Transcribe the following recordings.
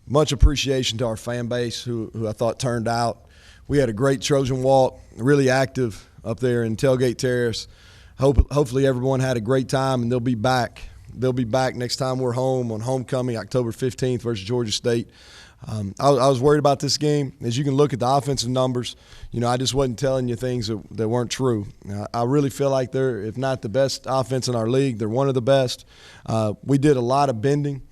much appreciation to our fan base who I thought turned out. We had a great Trojan walk, really active up there in Tailgate Terrace. Hopefully everyone had a great time, and they'll be back. They'll be back next time we're home on homecoming, October 15th versus Georgia State. I was worried about this game. As you can look at the offensive numbers, I just wasn't telling you things that weren't true. I really feel like they're, if not the best offense in our league, they're one of the best. We did a lot of bending.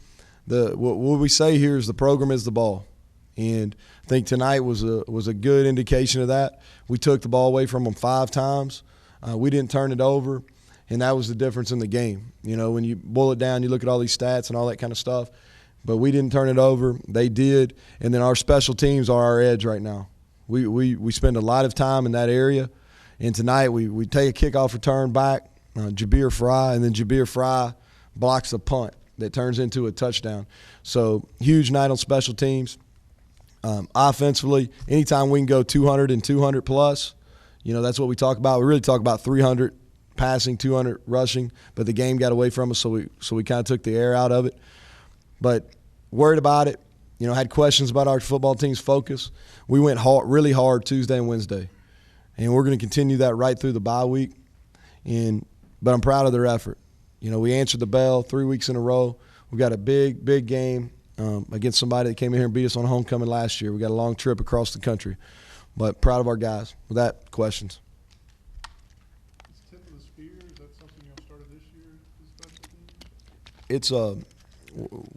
What we say here is the program is the ball. And I think tonight was a good indication of that. We took the ball away from them 5 times. We didn't turn it over, and that was the difference in the game. When you boil it down, you look at all these stats and all that kind of stuff. But we didn't turn it over. They did. And then our special teams are our edge right now. We spend a lot of time in that area. And tonight we take a kickoff return back, Jabir Fry, and then Jabir Fry blocks a punt that turns into a touchdown. So huge night on special teams. Offensively, anytime we can go 200 and 200 plus, that's what we talk about. We really talk about 300 passing, 200 rushing, but the game got away from us, so we kind of took the air out of it. But worried about it, had questions about our football team's focus. We went really hard Tuesday and Wednesday, and we're going to continue that right through the bye week. But I'm proud of their effort. We answered the bell 3 weeks in a row. We've got a big game against somebody that came in here and beat us on homecoming last year. We got a long trip across the country, but proud of our guys. With that, questions. Is tip of the spear, is that something y'all started this year, this special team? It's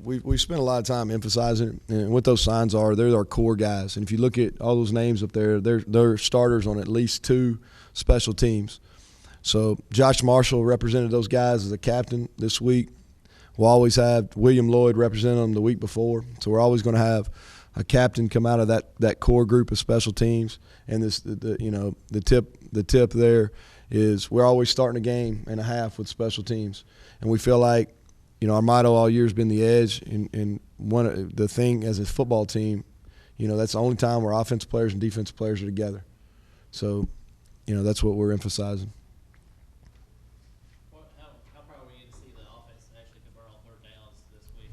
we spent a lot of time emphasizing it, and what those signs are, they're our core guys. And if you look at all those names up there, they're starters on at least 2 special teams. So Josh Marshall represented those guys as a captain this week. We'll always have William Lloyd represent them the week before. So we're always going to have a captain come out of that core group of special teams. And the tip there is we're always starting a game and a half with special teams, and we feel like our motto all year has been the edge. And one of the thing as a football team, that's the only time where offensive players and defensive players are together. So, that's what we're emphasizing. How proud were you to see the offense actually convert on 3rd downs this week?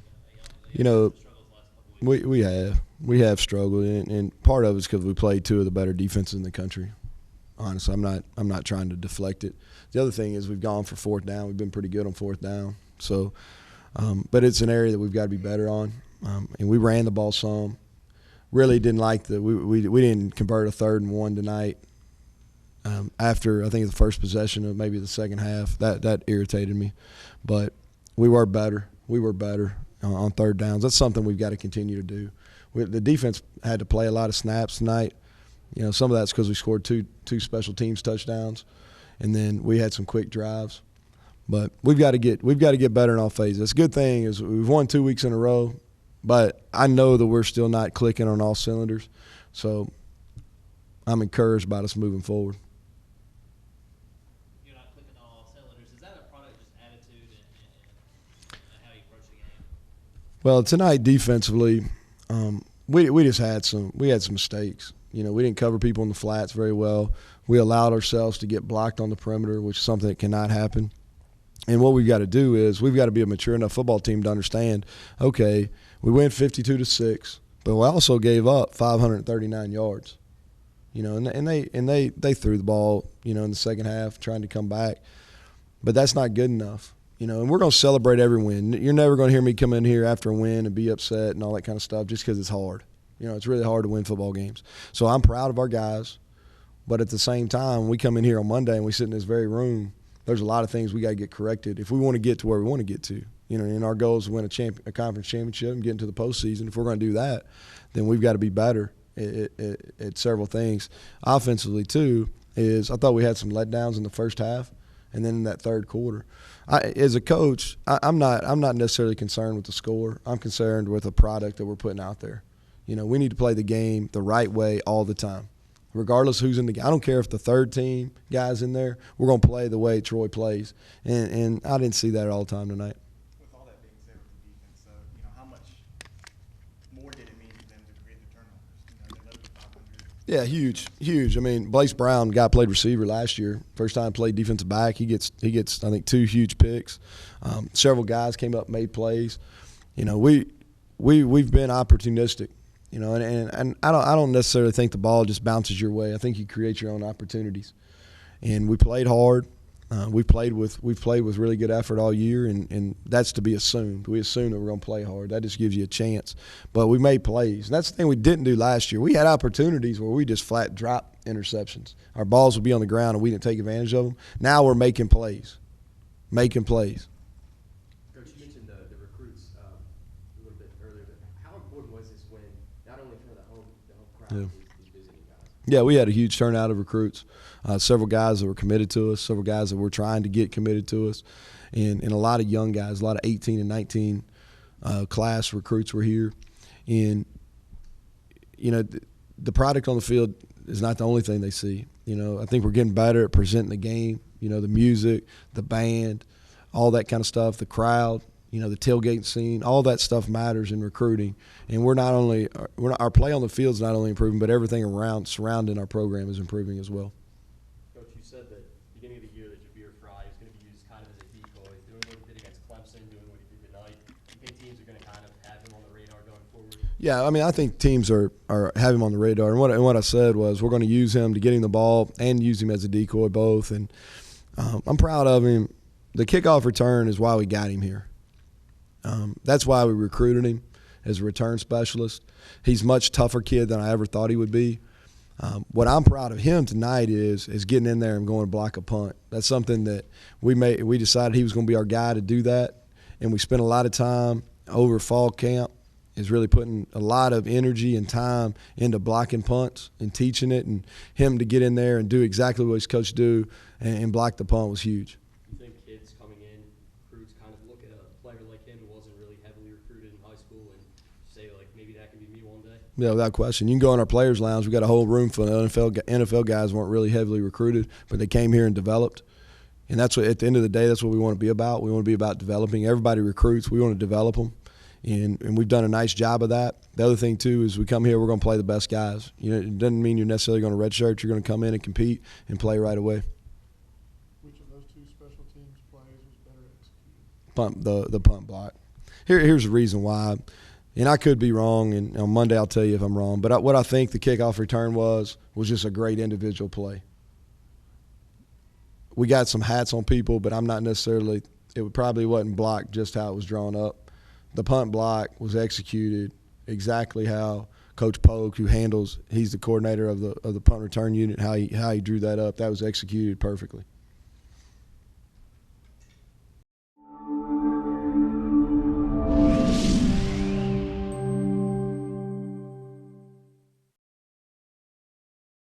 We have struggled, and part of it's because we played 2 of the better defenses in the country. Honestly, I'm not trying to deflect it. The other thing is we've gone for 4th down. We've been pretty good on 4th down. So, but it's an area that we've got to be better on. And we ran the ball some. Really didn't like we didn't convert a 3rd and 1 tonight. After I think the first possession of maybe the second half, that irritated me. But we were better. We were better on 3rd downs. That's something we've got to continue to do. The defense had to play a lot of snaps tonight. Some of that's because we scored two special teams touchdowns, and then we had some quick drives. But we've got to get better in all phases. The good thing is we've won 2 weeks in a row, but I know that we're still not clicking on all cylinders. So I'm encouraged about us moving forward. You're not clicking on all cylinders. Is that a product of just attitude and how you approach the game? Well, tonight defensively, we just had some mistakes. We didn't cover people in the flats very well. We allowed ourselves to get blocked on the perimeter, which is something that cannot happen. And what we've got to do is we've got to be a mature enough football team to understand, okay, we win 52-6, but we also gave up 539 yards. And they threw the ball, in the second half trying to come back. But that's not good enough. And we're going to celebrate every win. You're never going to hear me come in here after a win and be upset and all that kind of stuff just because it's hard. It's really hard to win football games. So I'm proud of our guys. But at the same time, we come in here on Monday and we sit in this very room, there's a lot of things we got to get corrected if we want to get to where we want to get to. And our goal is to win a conference championship and get into the postseason. If we're going to do that, then we've got to be better at several things. Offensively, too, is I thought we had some letdowns in the first half and then in that third quarter. As a coach, I'm not necessarily concerned with the score. I'm concerned with the product that we're putting out there. We need to play the game the right way all the time. Regardless who's in the game. I don't care if the 3rd team guy's in there. We're going to play the way Troy plays. And I didn't see that all the time tonight. With all that being said with the defense, how much more did it mean to them to create the turnovers? They led to 500. Yeah, huge. I mean, Blaze Brown, guy played receiver last year. First time played defensive back. He gets I think 2 huge picks. Several guys came up, made plays. we've been opportunistic, you know, and I don't necessarily think the ball just bounces your way. I think you create your own opportunities, and we played hard. We've played with really good effort all year, and that's to be assumed. We assume that we're going to play hard. That just gives you a chance. But we made plays. And that's the thing we didn't do last year. We had opportunities where we just flat dropped interceptions. Our balls would be on the ground, and we didn't take advantage of them. Now we're making plays. Making plays. Coach, you mentioned the recruits a little bit earlier, but how important was this when not only for the home crowd, these visiting guys? Yeah, we had a huge turnout of recruits. Several guys that were committed to us, several guys that were trying to get committed to us, and a lot of young guys, a lot of 18 and 19 class recruits were here. And, you know, the product on the field is not the only thing they see. You know, I think we're getting better at presenting the game, you know, the music, the band, all that kind of stuff, the crowd, you know, the tailgate scene, all that stuff matters in recruiting. And our play on the field is not only improving, but everything surrounding our program is improving as well. Coach, you said that beginning of the year that Javier Fry is going to be used kind of as a decoy, doing what he did against Clemson, doing what he did tonight. Do you think teams are going to kind of have him on the radar going forward? Yeah, I mean, I think teams are have him on the radar. And what I said was we're going to use him to get him the ball and use him as a decoy both. And I'm proud of him. The kickoff return is why we got him here. That's why we recruited him as a return specialist. He's a much tougher kid than I ever thought he would be. What I'm proud of him tonight is getting in there and going to block a punt. That's something that we decided he was going to be our guy to do that, and we spent a lot of time over fall camp is really putting a lot of energy and time into blocking punts and teaching it, and him to get in there and do exactly what his coach do and block the punt was huge. You think kids coming in, recruits kind of look at a player like him who wasn't really heavily recruited in high school and say, like, maybe that can be me one day? Yeah, without question. You can go in our players' lounge. We got a whole room full of NFL guys weren't really heavily recruited, but they came here and developed. And that's what, at the end of the day, that's what we want to be about. We want to be about developing. Everybody recruits. We want to develop them, and we've done a nice job of that. The other thing too is we come here, we're going to play the best guys. You know, it doesn't mean you're necessarily going to redshirt. You're going to come in and compete and play right away. Which of those two special teams plays was better executed? The punt block. Here's the reason why. And I could be wrong, and on Monday I'll tell you if I'm wrong. But what I think the kickoff return was just a great individual play. We got some hats on people, but I'm not necessarily – it probably wasn't blocked just how it was drawn up. The punt block was executed exactly how Coach Polk, who handles – he's the coordinator of the punt return unit, how he drew that up. That was executed perfectly.